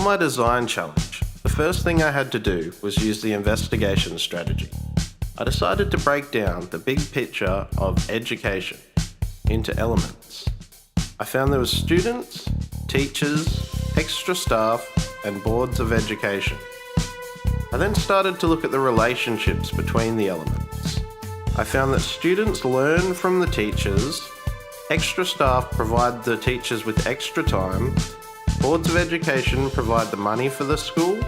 For my design challenge, the first thing I had to do was use the investigation strategy. I decided to break down the big picture of education into elements. I found there was students, teachers, extra staff, and boards of education. I then started to look at the relationships between the elements. I found that students learn from the teachers, extra staff provide the teachers with extra time, boards of education provide the money for the school,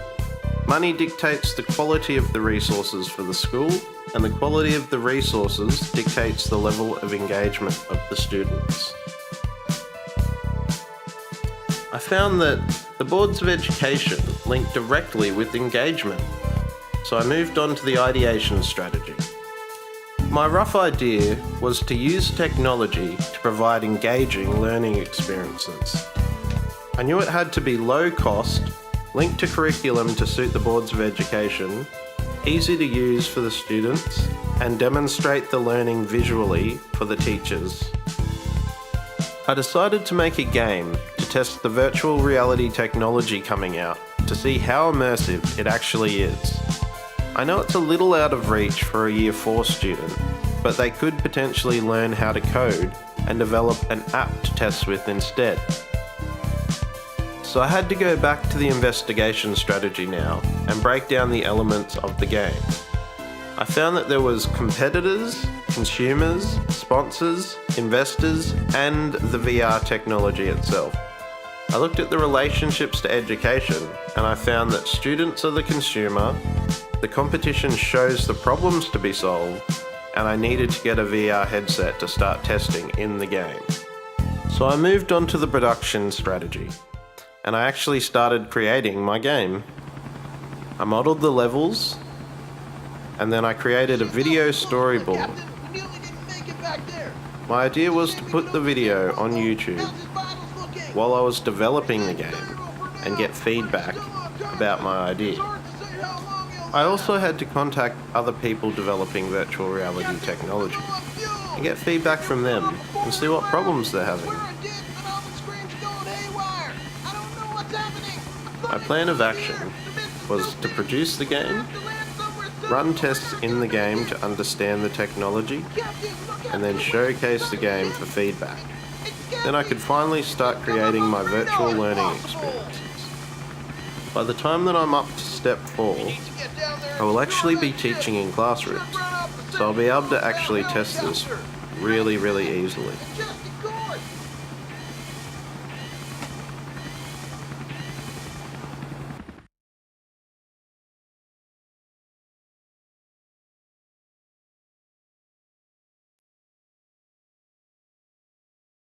money dictates the quality of the resources for the school, and the quality of the resources dictates the level of engagement of the students. I found that the boards of education link directly with engagement, so I moved on to the ideation strategy. My rough idea was to use technology to provide engaging learning experiences. I knew it had to be low cost, linked to curriculum to suit the boards of education, easy to use for the students, and demonstrate the learning visually for the teachers. I decided to make a game to test the virtual reality technology coming out to see how immersive it actually is. I know it's a little out of reach for a Year 4 student, but they could potentially learn how to code and develop an app to test with instead. So I had to go back to the investigation strategy now and break down the elements of the game. I found that there was competitors, consumers, sponsors, investors, and the VR technology itself. I looked at the relationships to education and I found that students are the consumer, the competition shows the problems to be solved, and I needed to get a VR headset to start testing in the game. So I moved on to the production strategy, and I actually started creating my game. I modeled the levels, and then I created a video storyboard. My idea was to put the video on YouTube while I was developing the game and get feedback about my idea. I also had to contact other people developing virtual reality technology and get feedback from them and see what problems they're having. My plan of action was to produce the game, run tests in the game to understand the technology, and then showcase the game for feedback. Then I could finally start creating my virtual learning experiences. By the time that I'm up to step 4, I will actually be teaching in classrooms, so I'll be able to actually test this really easily.